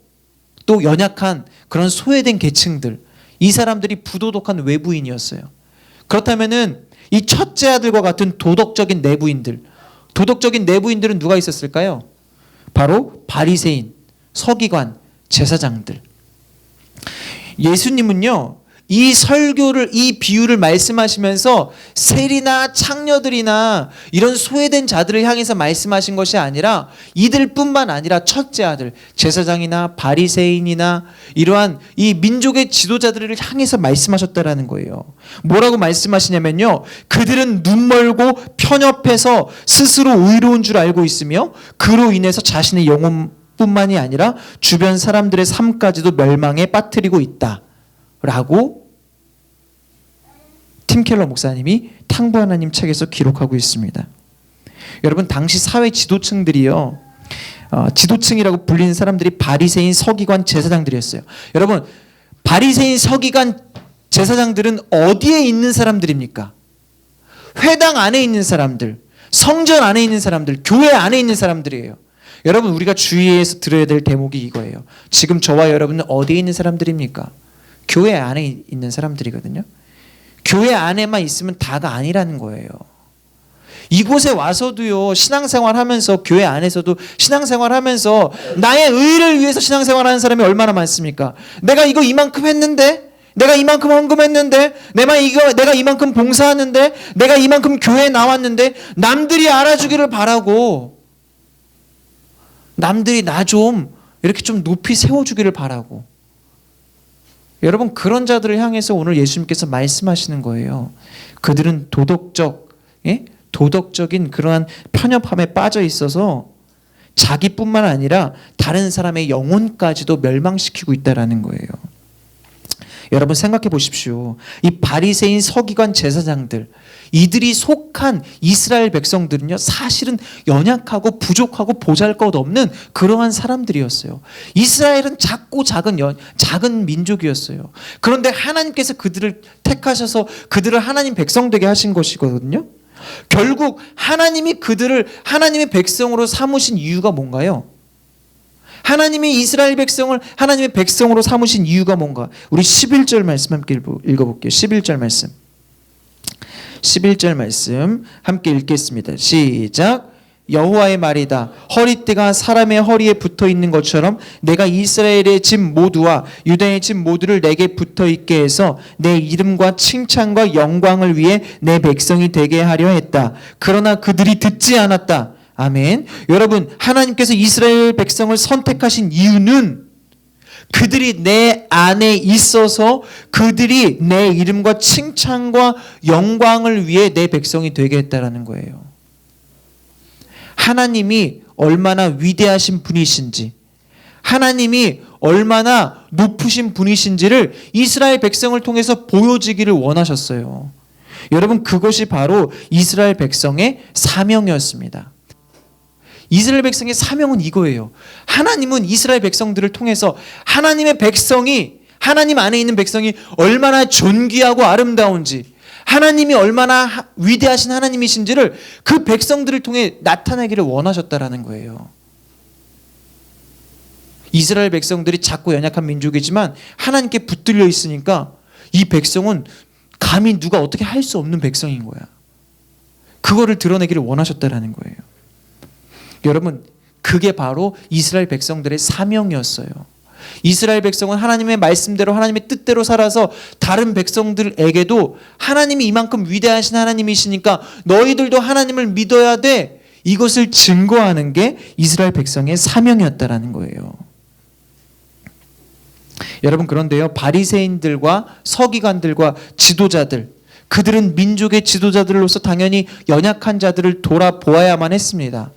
또 연약한 그런 소외된 계층들, 이 사람들이 부도덕한 외부인이었어요. 그렇다면은 이 첫째 아들과 같은 도덕적인 내부인들, 도덕적인 내부인들은 누가 있었을까요? 바로 바리새인, 서기관, 제사장들. 예수님은요, 이 설교를, 이 비유를 말씀하시면서 세리나 창녀들이나 이런 소외된 자들을 향해서 말씀하신 것이 아니라 이들뿐만 아니라 첫째 아들, 제사장이나 바리새인이나 이러한 이 민족의 지도자들을 향해서 말씀하셨다라는 거예요. 뭐라고 말씀하시냐면요, 그들은 눈멀고 편협해서 스스로 의로운 줄 알고 있으며 그로 인해서 자신의 영혼뿐만이 아니라 주변 사람들의 삶까지도 멸망에 빠뜨리고 있다 라고 팀 켈러 목사님이 탕부 하나님 책에서 기록하고 있습니다. 여러분, 당시 사회 지도층들이요, 지도층이라고 불리는 사람들이 바리새인, 서기관, 제사장들이었어요. 여러분, 바리새인, 서기관, 제사장들은 어디에 있는 사람들입니까? 회당 안에 있는 사람들, 성전 안에 있는 사람들, 교회 안에 있는 사람들이에요. 여러분, 우리가 주의해서 들어야 될 대목이 이거예요. 지금 저와 여러분은 어디에 있는 사람들입니까? 교회 안에 있는 사람들이거든요. 교회 안에만 있으면 다가 아니라는 거예요. 이곳에 와서도요, 신앙생활 하면서, 교회 안에서도 신앙생활 하면서 나의 의를 위해서 신앙생활 하는 사람이 얼마나 많습니까? 내가 이거 이만큼 했는데, 내가 이만큼 헌금했는데, 내가 이만큼 봉사하는데, 내가 이만큼 교회에 나왔는데, 남들이 알아주기를 바라고, 남들이 나 좀 이렇게 좀 높이 세워주기를 바라고. 여러분, 그런 자들을 향해서 오늘 예수님께서 말씀하시는 거예요. 그들은 도덕적, 도덕적인 그러한 편협함에 빠져 있어서 자기뿐만 아니라 다른 사람의 영혼까지도 멸망시키고 있다라는 거예요. 여러분 생각해 보십시오. 이 바리새인 서기관 제사장들, 이들이 속한 이스라엘 백성들은요, 사실은 연약하고 부족하고 보잘것없는 그러한 사람들이었어요. 이스라엘은 작고 작은 민족이었어요. 그런데 하나님께서 그들을 택하셔서 그들을 하나님 백성 되게 하신 것이거든요. 결국 하나님이 그들을 하나님의 백성으로 삼으신 이유가 뭔가요? 하나님이 이스라엘 백성을 하나님의 백성으로 삼으신 이유가 뭔가? 우리 11절 말씀 함께 읽어볼게요. 11절 말씀. 11절 말씀 함께 읽겠습니다. 시작. 여호와의 말이다. 허리띠가 사람의 허리에 붙어 있는 것처럼 내가 이스라엘의 집 모두와 유다의 집 모두를 내게 붙어 있게 해서 내 이름과 칭찬과 영광을 위해 내 백성이 되게 하려 했다. 그러나 그들이 듣지 않았다. 아멘. 여러분, 하나님께서 이스라엘 백성을 선택하신 이유는 그들이 내 안에 있어서 그들이 내 이름과 칭찬과 영광을 위해 내 백성이 되게 했다라는 거예요. 하나님이 얼마나 위대하신 분이신지, 하나님이 얼마나 높으신 분이신지를 이스라엘 백성을 통해서 보여지기를 원하셨어요. 여러분, 그것이 바로 이스라엘 백성의 사명이었습니다. 이스라엘 백성의 사명은 이거예요. 하나님은 이스라엘 백성들을 통해서 하나님의 백성이, 하나님 안에 있는 백성이 얼마나 존귀하고 아름다운지, 하나님이 얼마나 위대하신 하나님이신지를 그 백성들을 통해 나타내기를 원하셨다라는 거예요. 이스라엘 백성들이 작고 연약한 민족이지만 하나님께 붙들려 있으니까 이 백성은 감히 누가 어떻게 할 수 없는 백성인 거야. 그거를 드러내기를 원하셨다라는 거예요. 여러분, 그게 바로 이스라엘 백성들의 사명이었어요. 이스라엘 백성은 하나님의 말씀대로 하나님의 뜻대로 살아서 다른 백성들에게도 하나님이 이만큼 위대하신 하나님이시니까 너희들도 하나님을 믿어야 돼, 이것을 증거하는 게 이스라엘 백성의 사명이었다라는 거예요. 여러분, 그런데요, 바리새인들과 서기관들과 지도자들, 그들은 민족의 지도자들로서 당연히 연약한 자들을 돌아보아야만 했습니다.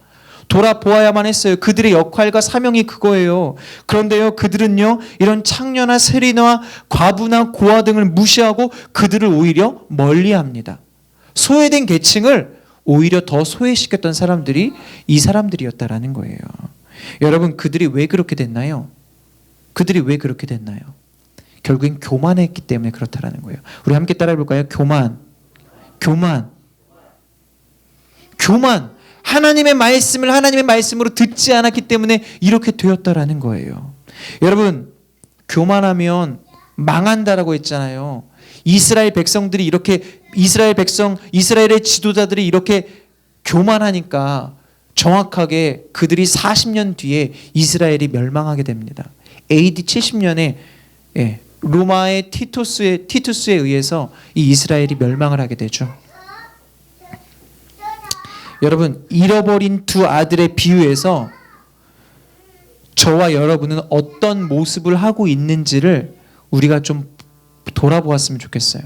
돌아보아야만 했어요. 그들의 역할과 사명이 그거예요. 그런데요, 그들은요, 이런 창녀나 세리나 과부나 고아 등을 무시하고 그들을 오히려 멀리합니다. 소외된 계층을 오히려 더 소외시켰던 사람들이 이 사람들이었다라는 거예요. 여러분, 그들이 왜 그렇게 됐나요? 그들이 왜 그렇게 됐나요? 결국엔 교만했기 때문에 그렇다라는 거예요. 우리 함께 따라해 볼까요? 교만. 하나님의 말씀을 하나님의 말씀으로 듣지 않았기 때문에 이렇게 되었다라는 거예요. 여러분, 교만하면 망한다라고 했잖아요. 이스라엘 백성들이 이렇게 이스라엘의 지도자들이 이렇게 교만하니까 정확하게 그들이 40년 뒤에 이스라엘이 멸망하게 됩니다. AD 70년에 로마의 티투스에 의해서 이 이스라엘이 멸망을 하게 되죠. 여러분, 잃어버린 두 아들의 비유에서 저와 여러분은 어떤 모습을 하고 있는지를 우리가 좀 돌아보았으면 좋겠어요.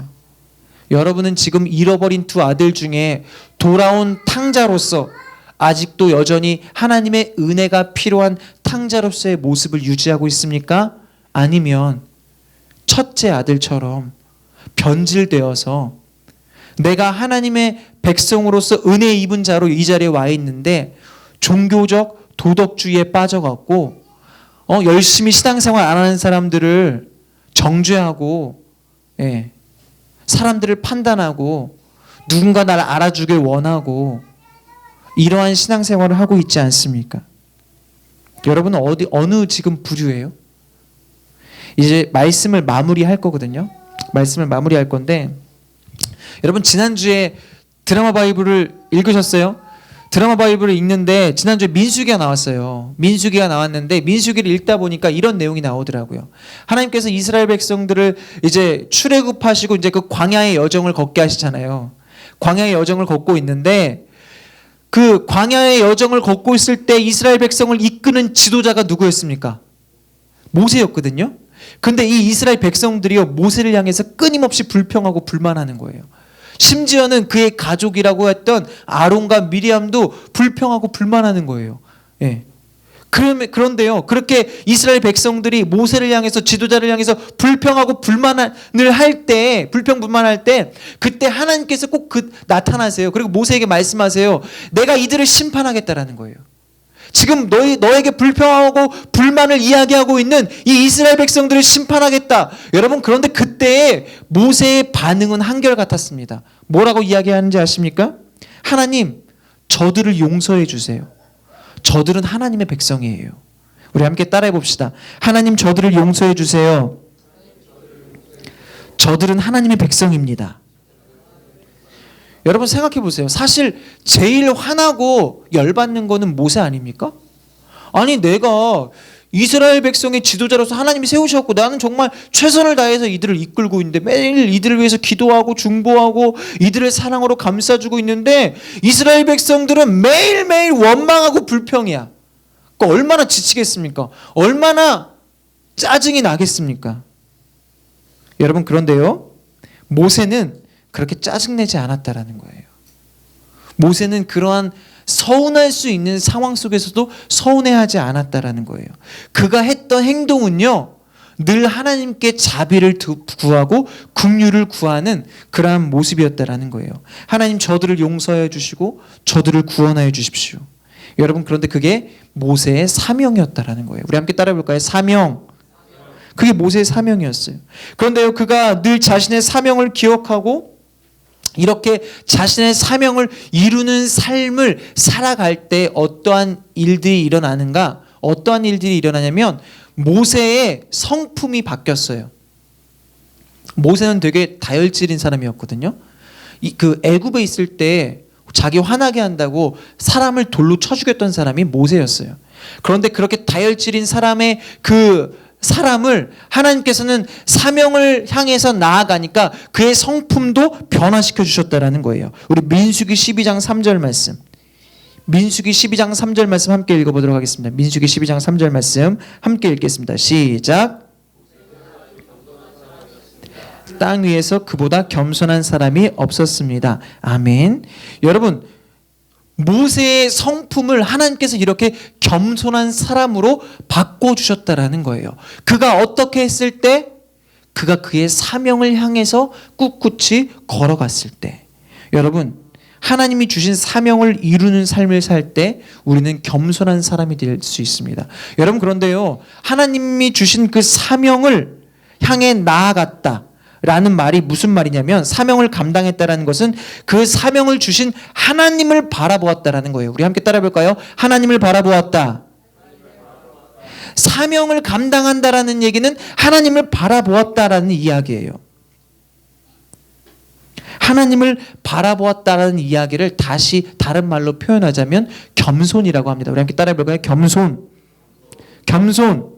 여러분은 지금 잃어버린 두 아들 중에 돌아온 탕자로서 아직도 여전히 하나님의 은혜가 필요한 탕자로서의 모습을 유지하고 있습니까? 아니면 첫째 아들처럼 변질되어서 내가 하나님의 백성으로서 은혜 입은 자로 이 자리에 와 있는데 종교적 도덕주의에 빠져갖고 열심히 신앙생활 안 하는 사람들을 정죄하고 사람들을 판단하고 누군가 나를 알아주길 원하고 이러한 신앙생활을 하고 있지 않습니까? 여러분은 어느 지금 부류예요? 이제 말씀을 마무리할 거거든요. 말씀을 마무리할 건데, 여러분, 지난주에 드라마 바이블을 읽으셨어요? 드라마 바이블을 읽는데 지난주에 민수기가 나왔어요. 민수기가 나왔는데 민수기를 읽다 보니까 이런 내용이 나오더라고요. 하나님께서 이스라엘 백성들을 이제 출애굽하시고 이제 그 광야의 여정을 걷게 하시잖아요. 광야의 여정을 걷고 있는데 그 광야의 여정을 걷고 있을 때 이스라엘 백성을 이끄는 지도자가 누구였습니까? 모세였거든요. 근데 이 이스라엘 백성들이요, 모세를 향해서 끊임없이 불평하고 불만하는 거예요. 심지어는 그의 가족이라고 했던 아론과 미리암도 불평하고 불만하는 거예요. 예. 그런데요, 그렇게 이스라엘 백성들이 모세를 향해서, 지도자를 향해서 불평하고 불만을 할 때, 불평불만할 때, 그때 하나님께서 꼭 나타나세요. 그리고 모세에게 말씀하세요. 내가 이들을 심판하겠다라는 거예요. 지금 너에게 불평하고 불만을 이야기하고 있는 이 이스라엘 백성들을 심판하겠다. 여러분, 그런데 그때 모세의 반응은 한결같았습니다. 뭐라고 이야기하는지 아십니까? 하나님, 저들을 용서해 주세요. 저들은 하나님의 백성이에요. 우리 함께 따라해 봅시다. 하나님, 저들을 용서해 주세요. 저들은 하나님의 백성입니다. 여러분 생각해 보세요. 사실 제일 화나고 열받는 거는 모세 아닙니까? 아니, 내가 이스라엘 백성의 지도자로서 하나님이 세우셨고 나는 정말 최선을 다해서 이들을 이끌고 있는데, 매일 이들을 위해서 기도하고 중보하고 이들의 사랑으로 감싸주고 있는데, 이스라엘 백성들은 매일매일 원망하고 불평이야. 그러니까 얼마나 지치겠습니까? 얼마나 짜증이 나겠습니까? 여러분, 그런데요, 모세는 그렇게 짜증내지 않았다라는 거예요. 모세는 그러한 서운할 수 있는 상황 속에서도 서운해하지 않았다라는 거예요. 그가 했던 행동은요, 늘 하나님께 자비를 구하고 긍휼을 구하는 그러한 모습이었다라는 거예요. 하나님, 저들을 용서해 주시고 저들을 구원하여 주십시오. 여러분, 그런데 그게 모세의 사명이었다라는 거예요. 우리 함께 따라해 볼까요? 사명. 그게 모세의 사명이었어요. 그런데요, 그가 늘 자신의 사명을 기억하고 이렇게 자신의 사명을 이루는 삶을 살아갈 때 어떠한 일들이 일어나는가? 어떠한 일들이 일어나냐면 모세의 성품이 바뀌었어요. 모세는 되게 다혈질인 사람이었거든요. 그 애굽에 있을 때 자기 화나게 한다고 사람을 돌로 쳐 죽였던 사람이 모세였어요. 그런데 그렇게 다혈질인 사람의 그 사람을 하나님께서는 사명을 향해서 나아가니까 그의 성품도 변화시켜 주셨다라는 거예요. 우리 민수기 12장 3절 말씀. 민수기 12장 3절 말씀 함께 읽어보도록 하겠습니다. 민수기 12장 3절 말씀 함께 읽겠습니다. 시작. 땅 위에서 그보다 겸손한 사람이 없었습니다. 아멘. 여러분, 모세의 성품을 하나님께서 이렇게 겸손한 사람으로 바꿔주셨다라는 거예요. 그가 어떻게 했을 때? 그가 그의 사명을 향해서 꿋꿋이 걸어갔을 때. 여러분, 하나님이 주신 사명을 이루는 삶을 살 때 우리는 겸손한 사람이 될 수 있습니다. 여러분, 그런데요, 하나님이 주신 그 사명을 향해 나아갔다 라는 말이 무슨 말이냐면, 사명을 감당했다라는 것은 그 사명을 주신 하나님을 바라보았다라는 거예요. 우리 함께 따라 볼까요? 하나님을 바라보았다. 사명을 감당한다라는 얘기는 하나님을 바라보았다라는 이야기예요. 하나님을 바라보았다라는 이야기를 다시 다른 말로 표현하자면 겸손이라고 합니다. 우리 함께 따라 볼까요? 겸손. 겸손.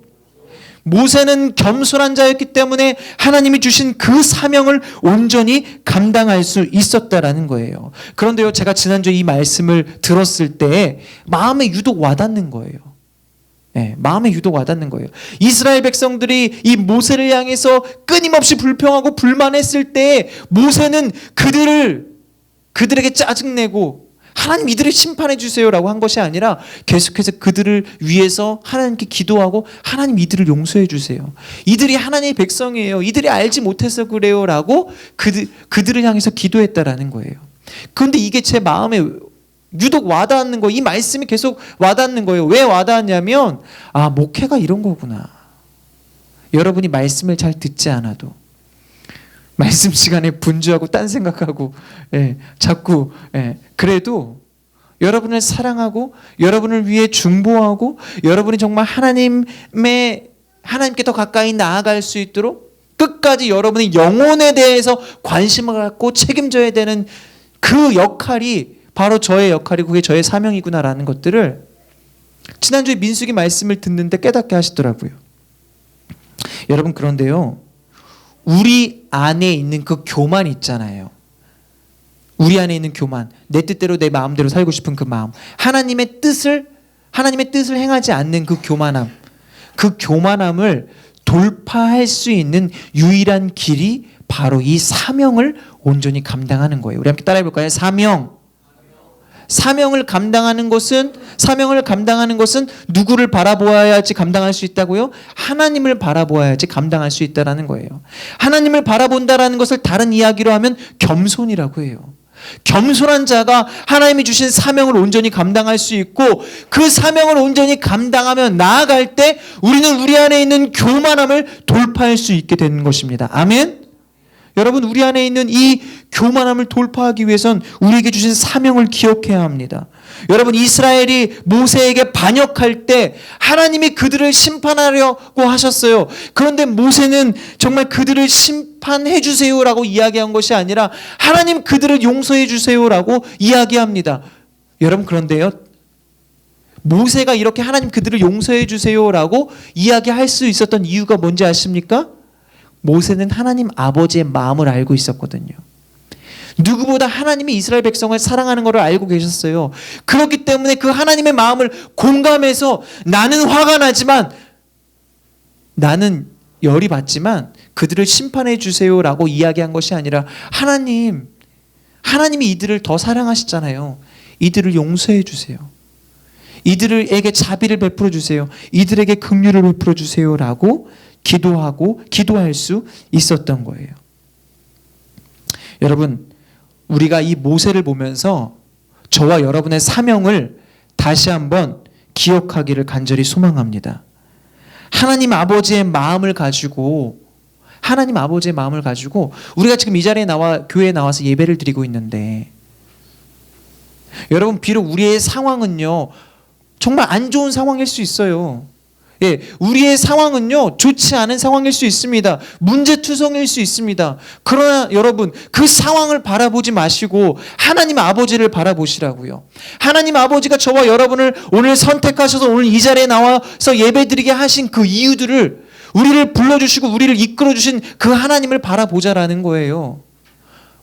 모세는 겸손한 자였기 때문에 하나님이 주신 그 사명을 온전히 감당할 수 있었다라는 거예요. 그런데요, 제가 지난주에 이 말씀을 들었을 때 마음에 유독 와닿는 거예요. 네, 마음에 유독 와닿는 거예요. 이스라엘 백성들이 이 모세를 향해서 끊임없이 불평하고 불만했을 때 모세는 그들에게 짜증내고 하나님, 이들을 심판해 주세요라고 한 것이 아니라 계속해서 그들을 위해서 하나님께 기도하고, 하나님, 이들을 용서해 주세요. 이들이 하나님의 백성이에요. 이들이 알지 못해서 그래요라고 그들을 향해서 기도했다라는 거예요. 그런데 이게 제 마음에 유독 와닿는 거, 이 말씀이 계속 와닿는 거예요. 왜 와닿았냐면, 아, 목회가 이런 거구나. 여러분이 말씀을 잘 듣지 않아도 말씀 시간에 분주하고 딴 생각하고, 자꾸, 그래도 여러분을 사랑하고 여러분을 위해 중보하고 여러분이 정말 하나님께 더 가까이 나아갈 수 있도록 끝까지 여러분의 영혼에 대해서 관심을 갖고 책임져야 되는 그 역할이 바로 저의 역할이고 그게 저의 사명이구나라는 것들을 지난주에 민수기 말씀을 듣는데 깨닫게 하시더라고요. 여러분, 그런데요, 우리 안에 있는 그 교만 있잖아요. 우리 안에 있는 교만, 내 뜻대로 내 마음대로 살고 싶은 그 마음, 하나님의 뜻을 행하지 않는 그 교만함, 그 교만함을 돌파할 수 있는 유일한 길이 바로 이 사명을 온전히 감당하는 거예요. 우리 함께 따라해 볼까요? 사명을 감당하는 것은 누구를 바라보아야지 감당할 수 있다고요? 하나님을 바라보아야지 감당할 수 있다라는 거예요. 하나님을 바라본다라는 것을 다른 이야기로 하면 겸손이라고 해요. 겸손한 자가 하나님이 주신 사명을 온전히 감당할 수 있고, 그 사명을 온전히 감당하며 나아갈 때 우리는 우리 안에 있는 교만함을 돌파할 수 있게 되는 것입니다. 아멘. 여러분, 우리 안에 있는 이 교만함을 돌파하기 위해선 우리에게 주신 사명을 기억해야 합니다. 여러분, 이스라엘이 모세에게 반역할 때 하나님이 그들을 심판하려고 하셨어요. 그런데 모세는 정말 그들을 심판해 주세요라고 이야기한 것이 아니라 하나님 그들을 용서해 주세요라고 이야기합니다. 여러분, 그런데요, 모세가 이렇게 하나님 그들을 용서해 주세요라고 이야기할 수 있었던 이유가 뭔지 아십니까? 모세는 하나님 아버지의 마음을 알고 있었거든요. 누구보다 하나님이 이스라엘 백성을 사랑하는 것을 알고 계셨어요. 그렇기 때문에 그 하나님의 마음을 공감해서 나는 화가 나지만, 나는 열이 받지만 그들을 심판해 주세요라고 이야기한 것이 아니라 하나님이 이들을 더 사랑하시잖아요. 이들을 용서해 주세요. 이들에게 자비를 베풀어 주세요. 이들에게 긍휼을 베풀어 주세요라고 기도할 수 있었던 거예요. 여러분, 우리가 이 모세를 보면서 저와 여러분의 사명을 다시 한번 기억하기를 간절히 소망합니다. 하나님 아버지의 마음을 가지고 우리가 지금 이 자리에 교회에 나와서 예배를 드리고 있는데, 여러분, 비록 우리의 상황은요 정말 안 좋은 상황일 수 있어요. 우리의 상황은요 좋지 않은 상황일 수 있습니다. 문제투성일 수 있습니다. 그러나 여러분, 그 상황을 바라보지 마시고 하나님 아버지를 바라보시라고요. 하나님 아버지가 저와 여러분을 오늘 선택하셔서 오늘 이 자리에 나와서 예배드리게 하신 그 이유들을, 우리를 불러주시고 우리를 이끌어주신 그 하나님을 바라보자라는 거예요.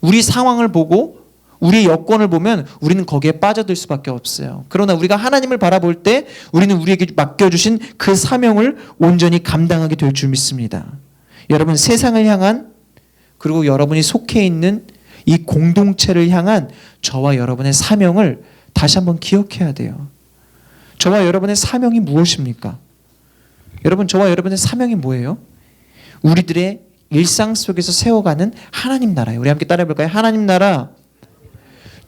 우리 상황을 보고 우리의 여건을 보면 우리는 거기에 빠져들 수밖에 없어요. 그러나 우리가 하나님을 바라볼 때 우리는 우리에게 맡겨주신 그 사명을 온전히 감당하게 될 줄 믿습니다. 여러분, 세상을 향한, 그리고 여러분이 속해 있는 이 공동체를 향한 저와 여러분의 사명을 다시 한번 기억해야 돼요. 저와 여러분의 사명이 무엇입니까? 여러분, 저와 여러분의 사명이 뭐예요? 우리들의 일상 속에서 세워가는 하나님 나라예요. 우리 함께 따라해 볼까요? 하나님 나라.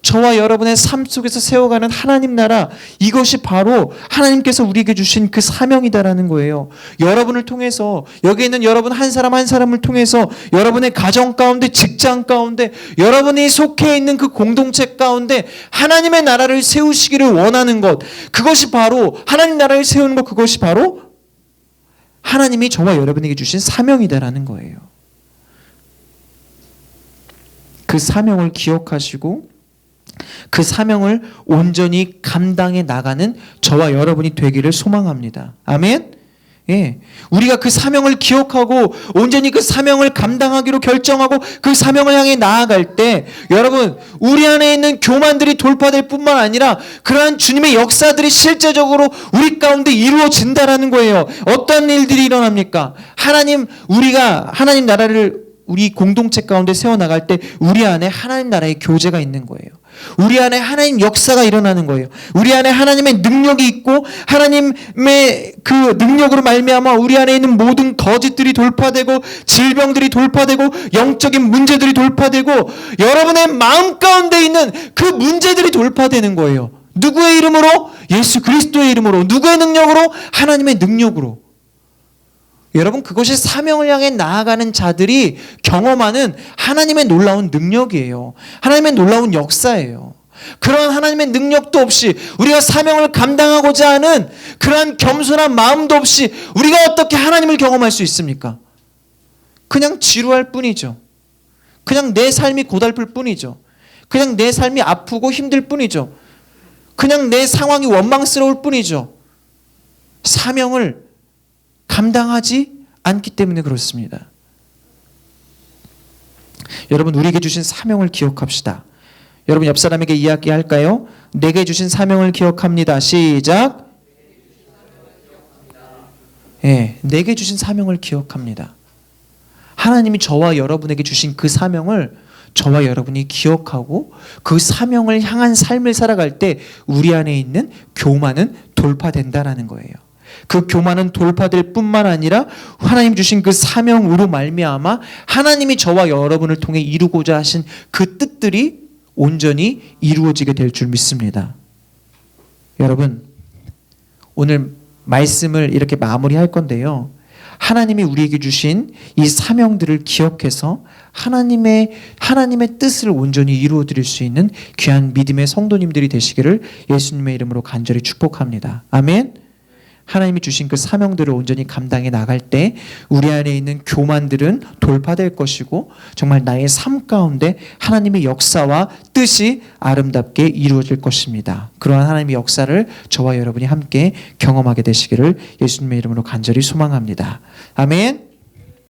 저와 여러분의 삶 속에서 세워가는 하나님 나라, 이것이 바로 하나님께서 우리에게 주신 그 사명이다라는 거예요. 여러분을 통해서, 여기 있는 여러분 한 사람 한 사람을 통해서 여러분의 가정 가운데, 직장 가운데, 여러분이 속해 있는 그 공동체 가운데 하나님의 나라를 세우시기를 원하는 것, 그것이 바로 하나님 나라를 세우는 것, 그것이 바로 하나님이 저와 여러분에게 주신 사명이다라는 거예요. 그 사명을 기억하시고 그 사명을 온전히 감당해 나가는 저와 여러분이 되기를 소망합니다. 아멘. 우리가 그 사명을 기억하고 온전히 그 사명을 감당하기로 결정하고 그 사명을 향해 나아갈 때, 여러분, 우리 안에 있는 교만들이 돌파될 뿐만 아니라 그러한 주님의 역사들이 실제적으로 우리 가운데 이루어진다라는 거예요. 어떤 일들이 일어납니까? 우리가 하나님 나라를 우리 공동체 가운데 세워나갈 때 우리 안에 하나님 나라의 교제가 있는 거예요. 우리 안에 하나님 역사가 일어나는 거예요. 우리 안에 하나님의 능력이 있고, 하나님의 그 능력으로 말미암아 우리 안에 있는 모든 거짓들이 돌파되고, 질병들이 돌파되고, 영적인 문제들이 돌파되고, 여러분의 마음 가운데 있는 그 문제들이 돌파되는 거예요. 누구의 이름으로? 예수 그리스도의 이름으로. 누구의 능력으로? 하나님의 능력으로. 여러분, 그것이 사명을 향해 나아가는 자들이 경험하는 하나님의 놀라운 능력이에요. 하나님의 놀라운 역사예요. 그런 하나님의 능력도 없이, 우리가 사명을 감당하고자 하는 그러한 겸손한 마음도 없이 우리가 어떻게 하나님을 경험할 수 있습니까? 그냥 지루할 뿐이죠. 그냥 내 삶이 고달플 뿐이죠. 그냥 내 삶이 아프고 힘들 뿐이죠. 그냥 내 상황이 원망스러울 뿐이죠. 사명을 감당하지 않기 때문에 그렇습니다. 여러분, 우리에게 주신 사명을 기억합시다. 여러분, 옆 사람에게 이야기할까요? 내게 주신 사명을 기억합니다. 시작. 내게 주신 사명을 기억합니다. 하나님이 저와 여러분에게 주신 그 사명을 저와 여러분이 기억하고 그 사명을 향한 삶을 살아갈 때 우리 안에 있는 교만은 돌파된다라는 거예요. 그 교만은 돌파될 뿐만 아니라 하나님 주신 그 사명으로 말미암아 하나님이 저와 여러분을 통해 이루고자 하신 그 뜻들이 온전히 이루어지게 될 줄 믿습니다. 여러분, 오늘 말씀을 이렇게 마무리할 건데요. 하나님이 우리에게 주신 이 사명들을 기억해서 하나님의 뜻을 온전히 이루어 드릴 수 있는 귀한 믿음의 성도님들이 되시기를 예수님의 이름으로 간절히 축복합니다. 아멘. 하나님이 주신 그 사명들을 온전히 감당해 나갈 때 우리 안에 있는 교만들은 돌파될 것이고 정말 나의 삶 가운데 하나님의 역사와 뜻이 아름답게 이루어질 것입니다. 그러한 하나님의 역사를 저와 여러분이 함께 경험하게 되시기를 예수님의 이름으로 간절히 소망합니다. 아멘.